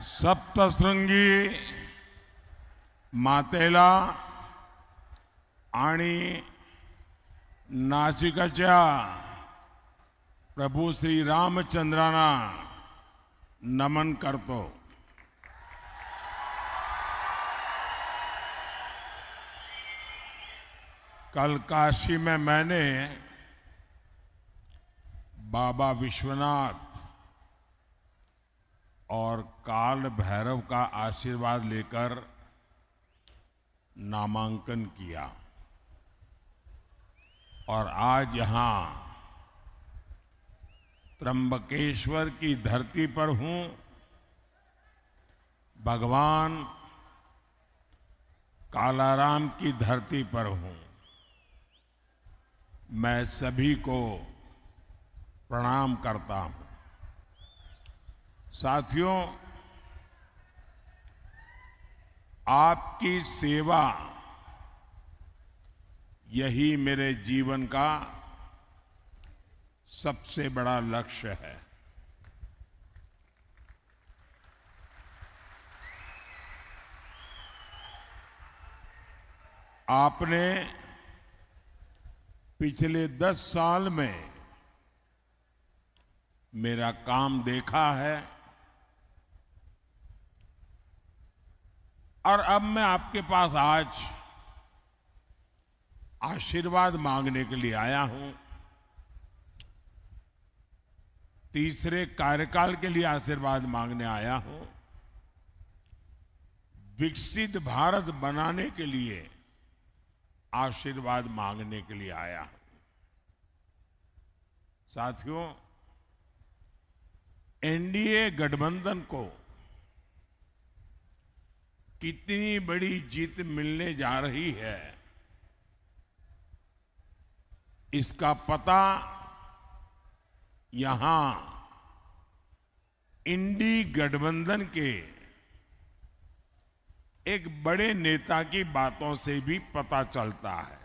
सप्तशृंगी मातेला आणि नाशिकच्या प्रभू श्री रामचंद्रांना नमन करतो। कल काशी में मैंने बाबा विश्वनाथ और काल भैरव का आशीर्वाद लेकर नामांकन किया और आज यहां त्र्यंबकेश्वर की धरती पर हूं। भगवान कालाराम की धरती पर हूं। मैं सभी को प्रणाम करता हूं। साथियों, आपकी सेवा यही मेरे जीवन का सबसे बड़ा लक्ष्य है। आपने पिछले 10 साल में मेरा काम देखा है और अब मैं आपके पास आज आशीर्वाद मांगने के लिए आया हूं। तीसरे कार्यकाल के लिए आशीर्वाद मांगने आया हूं। विकसित भारत बनाने के लिए आशीर्वाद मांगने के लिए आया हूं। साथियों, एनडीए गठबंधन को कितनी बड़ी जीत मिलने जा रही है, इसका पता यहां इंडी गठबंधन के एक बड़े नेता की बातों से भी पता चलता है।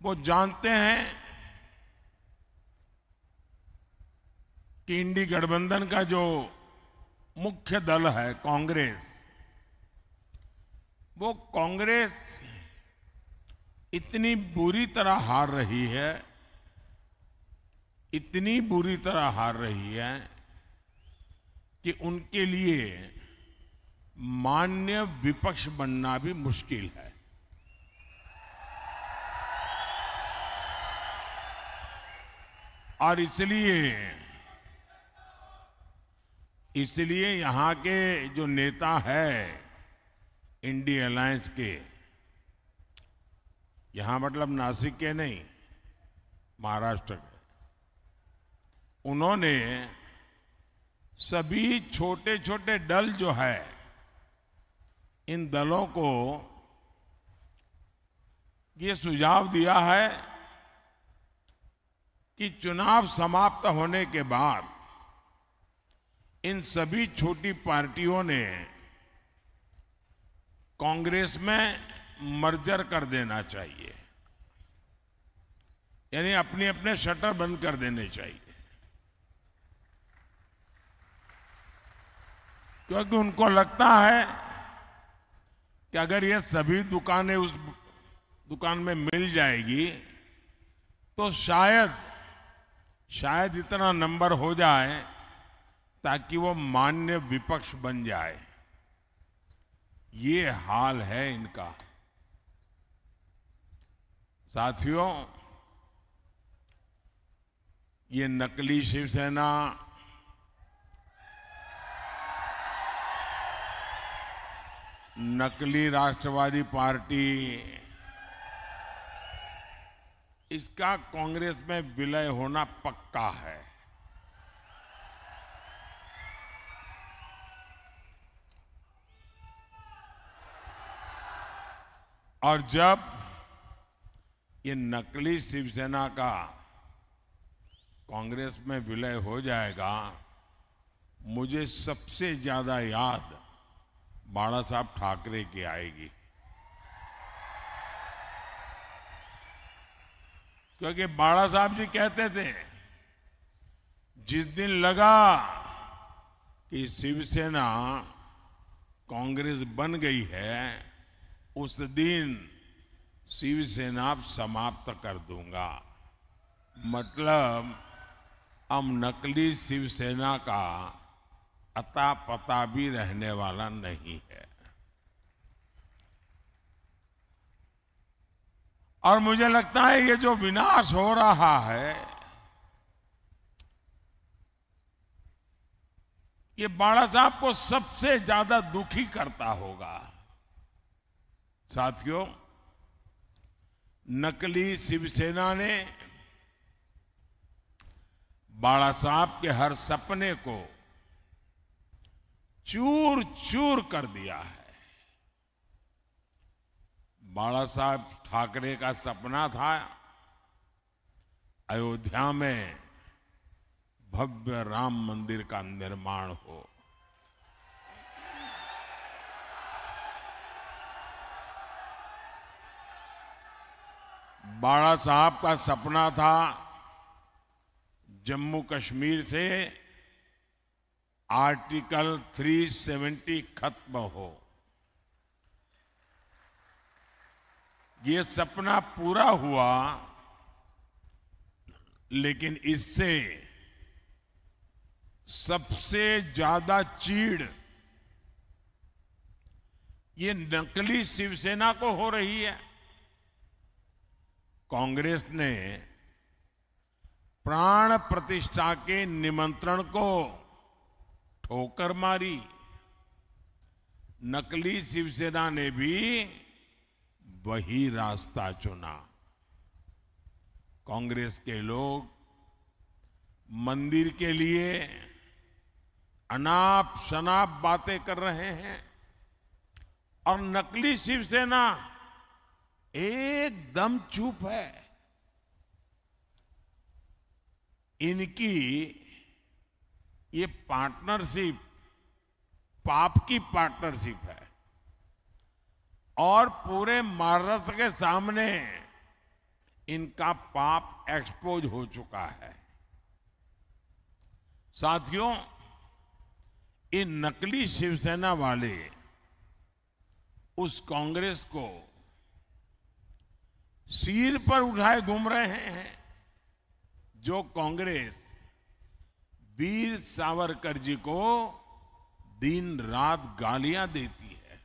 वो जानते हैं कि इंडी गठबंधन का जो मुख्य दल है कांग्रेस, वो कांग्रेस इतनी बुरी तरह हार रही है, इतनी बुरी तरह हार रही है कि उनके लिए मान्य विपक्ष बनना भी मुश्किल है। और इसलिए यहां के जो नेता है इंडी अलायंस के, यहां मतलब नासिक के नहीं, महाराष्ट्र के, उन्होंने सभी छोटे छोटे दल जो है, इन दलों को ये सुझाव दिया है कि चुनाव समाप्त होने के बाद इन सभी छोटी पार्टियों ने कांग्रेस में मर्जर कर देना चाहिए, यानी अपने अपने शटर बंद कर देने चाहिए, क्योंकि उनको लगता है कि अगर ये सभी दुकानें उस दुकान में मिल जाएगी तो शायद इतना नंबर हो जाए ताकि वो मान्य विपक्ष बन जाए। ये हाल है इनका। साथियों, ये नकली शिवसेना, नकली राष्ट्रवादी पार्टी, इसका कांग्रेस में विलय होना पक्का है। और जब ये नकली शिवसेना का कांग्रेस में विलय हो जाएगा, मुझे सबसे ज्यादा याद बाला साहब ठाकरे की आएगी, क्योंकि बाला साहब जी कहते थे जिस दिन लगा कि शिवसेना कांग्रेस बन गई है, उस दिन शिवसेना समाप्त कर दूंगा। मतलब अब नकली शिवसेना का अता पता भी रहने वाला नहीं है। और मुझे लगता है ये जो विनाश हो रहा है, ये बाला साहब को सबसे ज्यादा दुखी करता होगा। साथियों, नकली शिवसेना ने बाला साहब के हर सपने को चूर चूर कर दिया है। बाला साहब ठाकरे का सपना था अयोध्या में भव्य राम मंदिर का निर्माण हो। बाला साहब का सपना था जम्मू कश्मीर से आर्टिकल 370 खत्म हो। ये सपना पूरा हुआ, लेकिन इससे सबसे ज्यादा चीड़ ये नकली शिवसेना को हो रही है। कांग्रेस ने प्राण प्रतिष्ठा के निमंत्रण को ठोकर मारी। नकली शिवसेना ने भी वही रास्ता चुना। कांग्रेस के लोग मंदिर के लिए अनाप शनाप बातें कर रहे हैं और नकली शिवसेना एकदम चुप है। इनकी ये पार्टनरशिप पाप की पार्टनरशिप है और पूरे महाराष्ट्र के सामने इनका पाप एक्सपोज हो चुका है। साथियों, ये नकली शिवसेना वाले उस कांग्रेस को सिर पर उठाए घूम रहे हैं जो कांग्रेस वीर सावरकर जी को दिन रात गालियां देती है।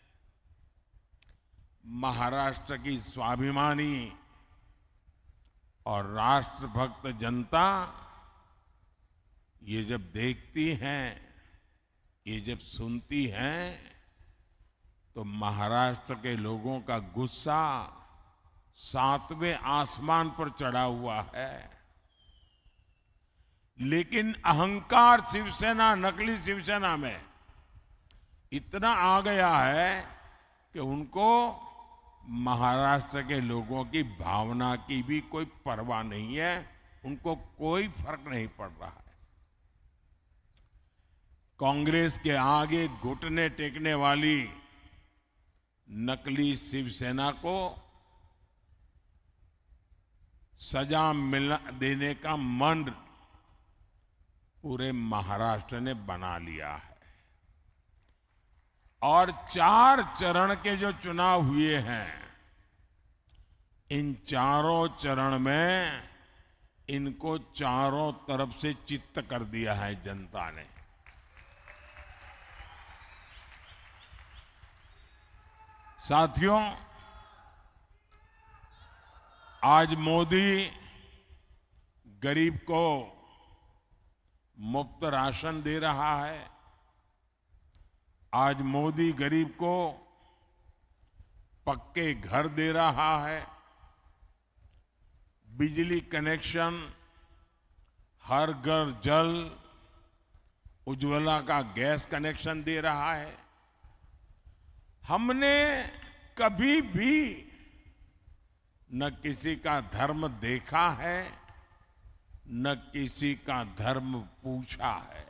महाराष्ट्र की स्वाभिमानी और राष्ट्रभक्त जनता ये जब देखती हैं, ये जब सुनती हैं, तो महाराष्ट्र के लोगों का गुस्सा 7वें आसमान पर चढ़ा हुआ है। लेकिन अहंकार शिवसेना, नकली शिवसेना में इतना आ गया है कि उनको महाराष्ट्र के लोगों की भावना की भी कोई परवाह नहीं है। उनको कोई फर्क नहीं पड़ रहा है। कांग्रेस के आगे घुटने टेकने वाली नकली शिवसेना को सजा देने का मंत्र पूरे महाराष्ट्र ने बना लिया है। और 4 चरण के जो चुनाव हुए हैं, इन चारों चरण में इनको चारों तरफ से चित्त कर दिया है जनता ने। साथियों, आज मोदी गरीब को मुफ्त राशन दे रहा है। आज मोदी गरीब को पक्के घर दे रहा है। बिजली कनेक्शन, हर घर जल, उज्ज्वला का गैस कनेक्शन दे रहा है। हमने कभी भी न किसी का धर्म देखा है, न किसी का धर्म पूछा है।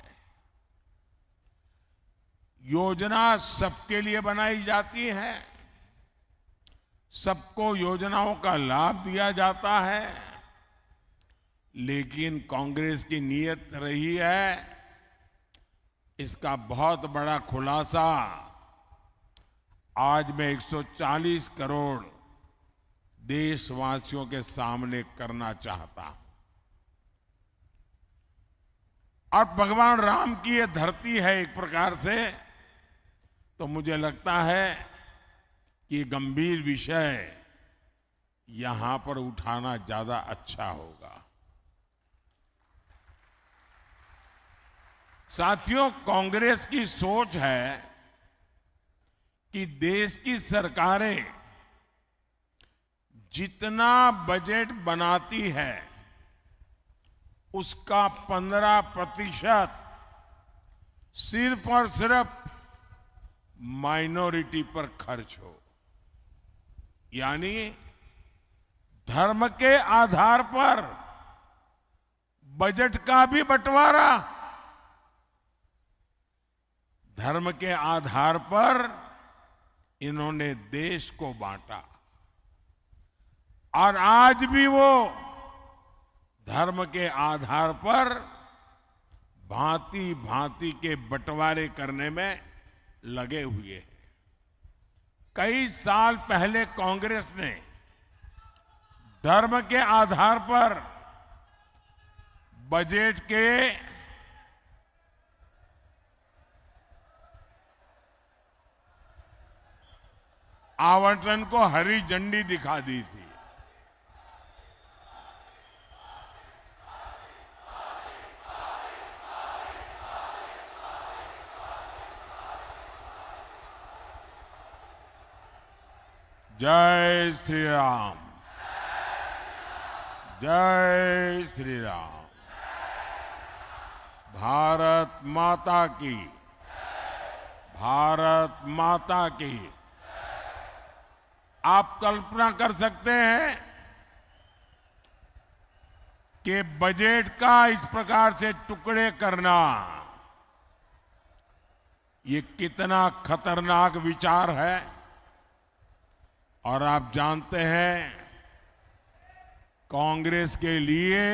योजना सबके लिए बनाई जाती है, सबको योजनाओं का लाभ दिया जाता है, लेकिन कांग्रेस की नीयत रही है, इसका बहुत बड़ा खुलासा आज मैं 140 करोड़ देशवासियों के सामने करना चाहता हूं। और भगवान राम की ये धरती है एक प्रकार से, तो मुझे लगता है कि गंभीर विषय यहां पर उठाना ज्यादा अच्छा होगा। साथियों, कांग्रेस की सोच है कि देश की सरकारें जितना बजट बनाती है उसका 15% सिर्फ और सिर्फ माइनॉरिटी पर खर्च हो, यानी धर्म के आधार पर बजट का भी बंटवारा, धर्म के आधार पर इन्होंने देश को बांटा और आज भी वो धर्म के आधार पर भांति भांति के बंटवारे करने में लगे हुए हैं। कई साल पहले कांग्रेस ने धर्म के आधार पर बजट के आवंटन को हरी झंडी दिखा दी थी। जय श्री राम, जय श्री राम। भारत माता की, भारत माता की। आप कल्पना कर सकते हैं कि बजट का इस प्रकार से टुकड़े करना ये कितना खतरनाक विचार है। और आप जानते हैं कांग्रेस के लिए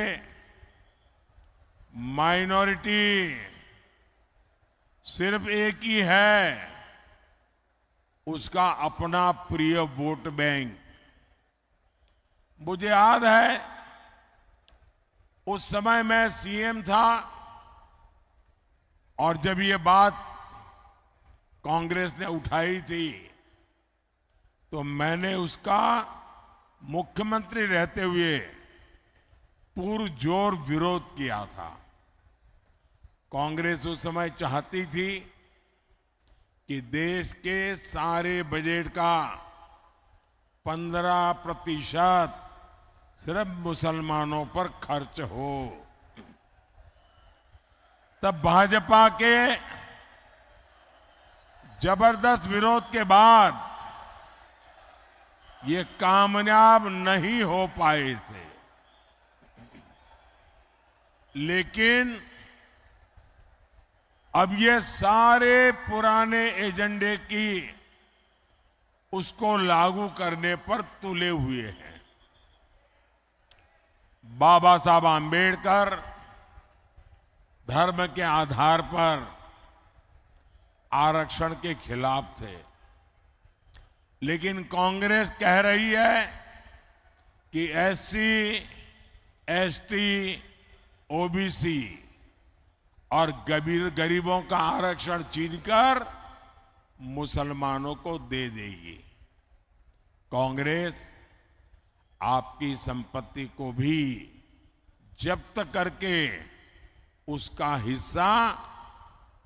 माइनॉरिटी सिर्फ एक ही है, उसका अपना प्रिय वोट बैंक। मुझे याद है उस समय मैं सीएम था और जब ये बात कांग्रेस ने उठाई थी तो मैंने उसका मुख्यमंत्री रहते हुए पुरजोर विरोध किया था। कांग्रेस उस समय चाहती थी कि देश के सारे बजट का 15% सिर्फ मुसलमानों पर खर्च हो। तब भाजपा के जबरदस्त विरोध के बाद ये कामयाब नहीं हो पाए थे, लेकिन अब ये सारे पुराने एजेंडे की उसको लागू करने पर तुले हुए हैं। बाबा साहब आंबेडकर धर्म के आधार पर आरक्षण के खिलाफ थे, लेकिन कांग्रेस कह रही है कि एससी, एसटी, ओबीसी और गरीबों का आरक्षण छीनकर मुसलमानों को दे देगी। कांग्रेस आपकी संपत्ति को भी जब्त करके उसका हिस्सा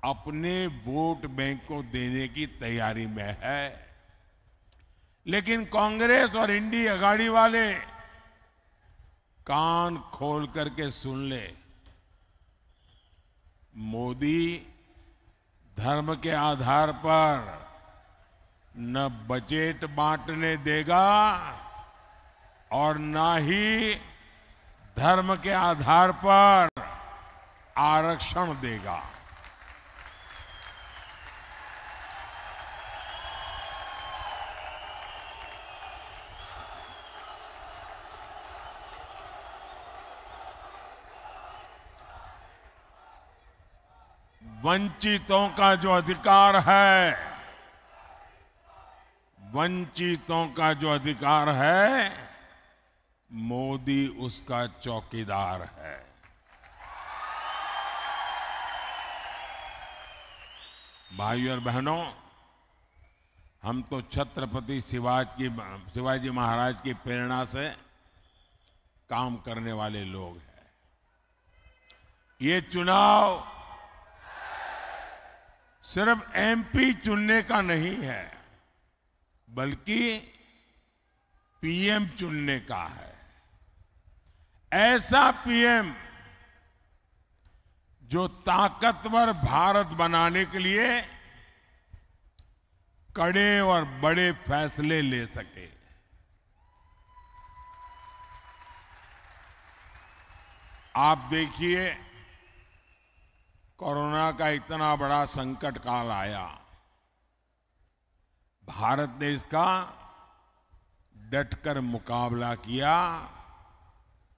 अपने वोट बैंक को देने की तैयारी में है। लेकिन कांग्रेस और इंडी अगाड़ी वाले कान खोल करके सुन ले, मोदी धर्म के आधार पर न बजट बांटने देगा और न ही धर्म के आधार पर आरक्षण देगा। वंचितों का जो अधिकार है, वंचितों का जो अधिकार है, मोदी उसका चौकीदार है। भाइयों और बहनों, हम तो छत्रपति शिवाजी महाराज की प्रेरणा से काम करने वाले लोग हैं। ये चुनाव सिर्फ एमपी चुनने का नहीं है, बल्कि पीएम चुनने का है। ऐसा पीएम जो ताकतवर भारत बनाने के लिए कड़े और बड़े फैसले ले सके। आप देखिए, कोरोना का इतना बड़ा संकट काल आया, भारत ने इसका डटकर मुकाबला किया,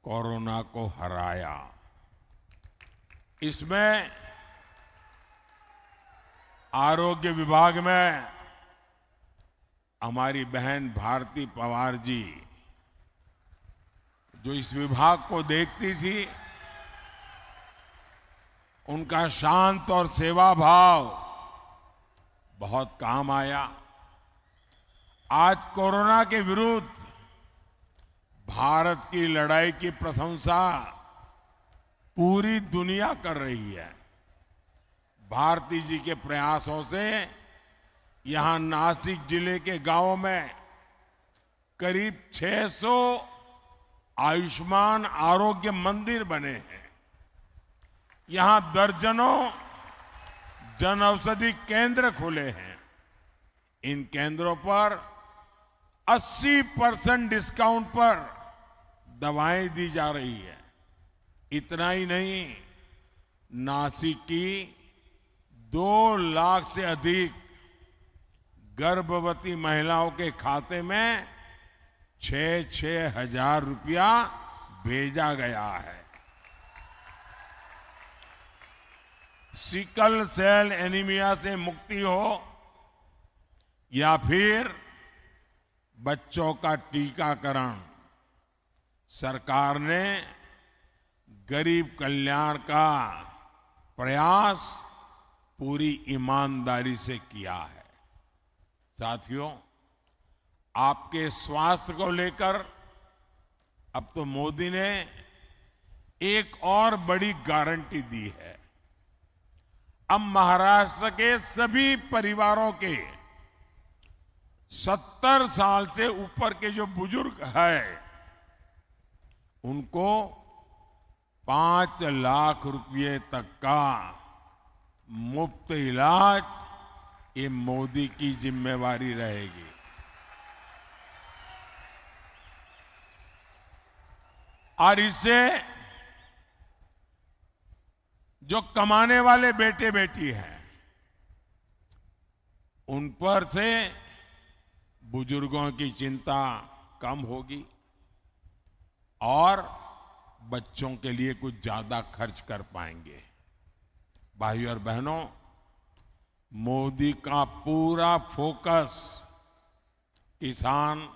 कोरोना को हराया। इसमें आरोग्य विभाग में हमारी बहन भारती पवार जी, जो इस विभाग को देखती थी, उनका शांत और सेवा भाव बहुत काम आया। आज कोरोना के विरुद्ध भारत की लड़ाई की प्रशंसा पूरी दुनिया कर रही है। भारती जी के प्रयासों से यहां नासिक जिले के गांवों में करीब 600 आयुष्मान आरोग्य मंदिर बने हैं। यहां दर्जनों जन औषधि केंद्र खुले हैं। इन केंद्रों पर 80% डिस्काउंट पर दवाएं दी जा रही है। इतना ही नहीं, नासिक की 2 लाख से अधिक गर्भवती महिलाओं के खाते में 6-6 हजार रुपया भेजा गया है। सिकल सेल एनीमिया से मुक्ति हो या फिर बच्चों का टीकाकरण, सरकार ने गरीब कल्याण का प्रयास पूरी ईमानदारी से किया है। साथियों, आपके स्वास्थ्य को लेकर अब तो मोदी ने एक और बड़ी गारंटी दी है। अब महाराष्ट्र के सभी परिवारों के 70 साल से ऊपर के जो बुजुर्ग हैं, उनको 5 लाख रुपए तक का मुफ्त इलाज ये मोदी की जिम्मेवारी रहेगी। और इससे जो कमाने वाले बेटे बेटी हैं, उन पर से बुजुर्गों की चिंता कम होगी और बच्चों के लिए कुछ ज्यादा खर्च कर पाएंगे। भाइयों और बहनों, मोदी का पूरा फोकस किसान,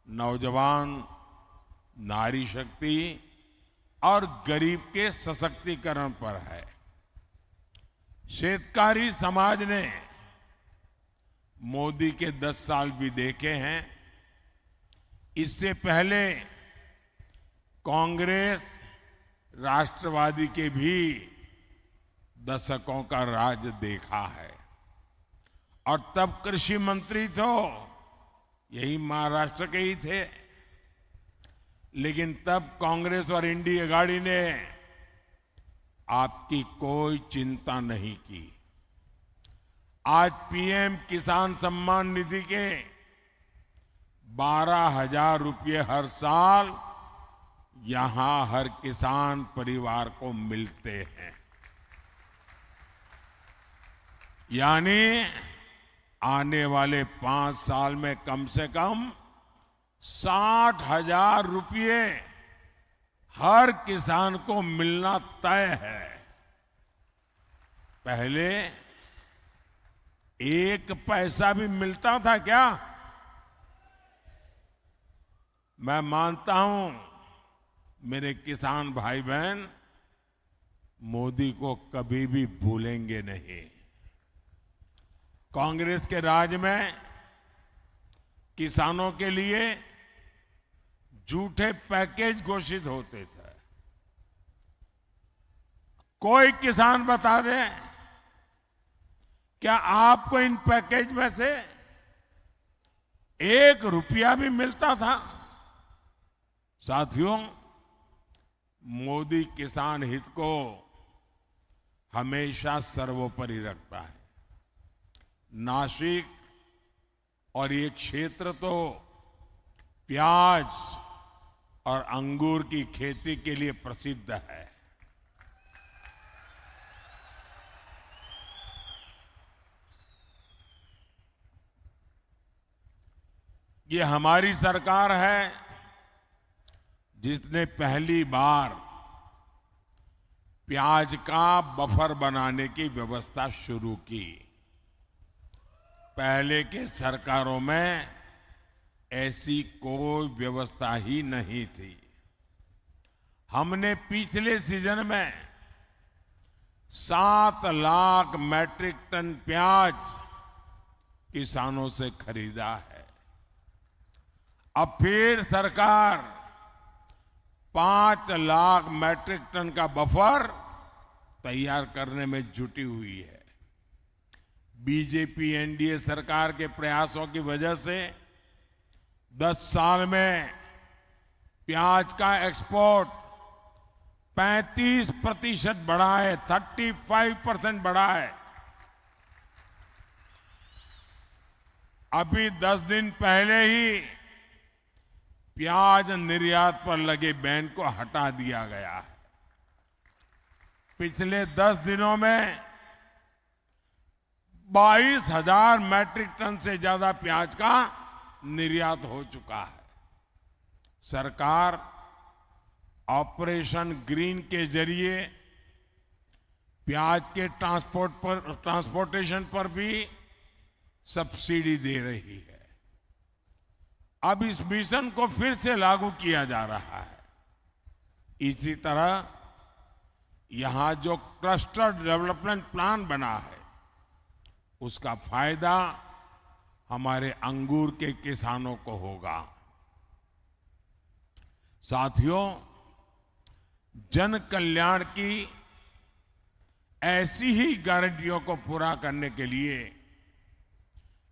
नौजवान, नारी शक्ति और गरीब के सशक्तिकरण पर है। शेतकारी समाज ने मोदी के 10 साल भी देखे हैं। इससे पहले कांग्रेस, राष्ट्रवादी के भी दशकों का राज देखा है। और तब कृषि मंत्री तो यही महाराष्ट्र के ही थे। लेकिन तब कांग्रेस और इंडी अघाड़ी ने आपकी कोई चिंता नहीं की। आज पीएम किसान सम्मान निधि के 12,000 रुपये हर साल यहां हर किसान परिवार को मिलते हैं। यानी आने वाले 5 साल में कम से कम 60,000 रुपये हर किसान को मिलना तय है। पहले 1 पैसा भी मिलता था क्या? मैं मानता हूं मेरे किसान भाई बहन मोदी को कभी भी भूलेंगे नहीं। कांग्रेस के राज में किसानों के लिए झूठे पैकेज घोषित होते थे। कोई किसान बता दे, क्या आपको इन पैकेज में से 1 रुपया भी मिलता था? साथियों, मोदी किसान हित को हमेशा सर्वोपरि रखता है। नासिक और ये क्षेत्र तो प्याज और अंगूर की खेती के लिए प्रसिद्ध है। ये हमारी सरकार है जिसने पहली बार प्याज का बफर बनाने की व्यवस्था शुरू की। पहले के सरकारों में ऐसी कोई व्यवस्था ही नहीं थी। हमने पिछले सीजन में 7 लाख मैट्रिक टन प्याज किसानों से खरीदा है। अब फिर सरकार 5 लाख मैट्रिक टन का बफर तैयार करने में जुटी हुई है। बीजेपी एनडीए सरकार के प्रयासों की वजह से 10 साल में प्याज का एक्सपोर्ट 35% बढ़ा है, 35% बढ़ा है। अभी 10 दिन पहले ही प्याज निर्यात पर लगे बैन को हटा दिया गया है। पिछले 10 दिनों में 22,000 मैट्रिक टन से ज्यादा प्याज का निर्यात हो चुका है। सरकार ऑपरेशन ग्रीन के जरिए प्याज के ट्रांसपोर्टेशन पर भी सब्सिडी दे रही है। अब इस मिशन को फिर से लागू किया जा रहा है। इसी तरह यहां जो क्लस्टर डेवलपमेंट प्लान बना है उसका फायदा हमारे अंगूर के किसानों को होगा। साथियों, जन कल्याण की ऐसी ही गारंटियों को पूरा करने के लिए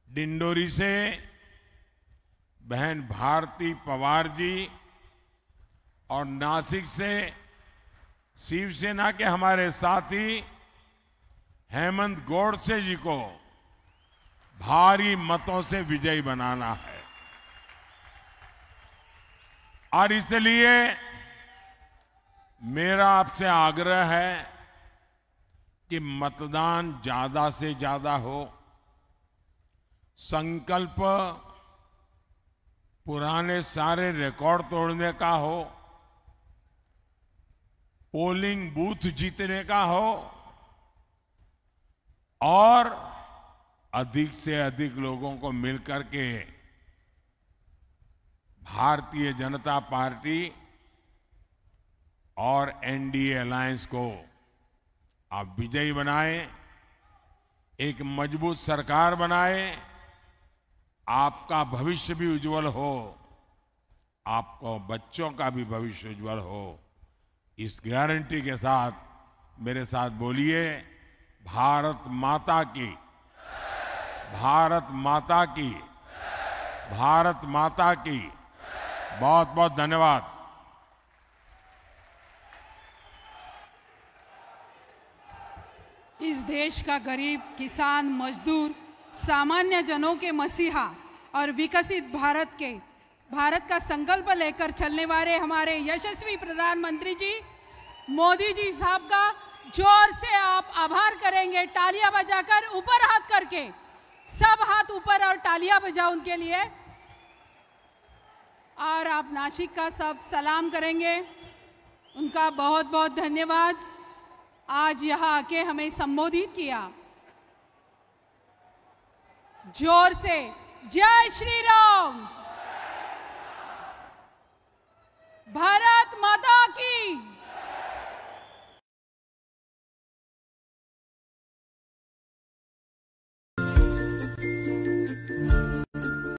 डिंडोरी से बहन भारती पवार जी और नासिक से शिवसेना के हमारे साथी हेमंत गोडसे जी को भारी मतों से विजयी बनाना है। और इसलिए मेरा आपसे आग्रह है कि मतदान ज्यादा से ज्यादा हो। संकल्प पुराने सारे रिकॉर्ड तोड़ने का हो, पोलिंग बूथ जीतने का हो और अधिक से अधिक लोगों को मिलकर के भारतीय जनता पार्टी और एनडीए अलायंस को आप विजयी बनाएं, एक मजबूत सरकार बनाएं, आपका भविष्य भी उज्जवल हो, आपको बच्चों का भी भविष्य उज्जवल हो। इस गारंटी के साथ मेरे साथ बोलिए, भारत माता की, भारत माता की, भारत माता की। बहुत बहुत धन्यवाद। इस देश का गरीब, किसान, मजदूर, सामान्य जनों के मसीहा और विकसित भारत का संकल्प लेकर चलने वाले हमारे यशस्वी प्रधानमंत्री जी मोदी जी साहब का जोर से आप आभार करेंगे, तालियां बजाकर, ऊपर हाथ करके। सब हाथ ऊपर और तालियां बजाओ उनके लिए। और आप नासिक का सब सलाम करेंगे। उनका बहुत बहुत धन्यवाद। आज यहाँ आके हमें संबोधित किया। जोर से जय श्री राम।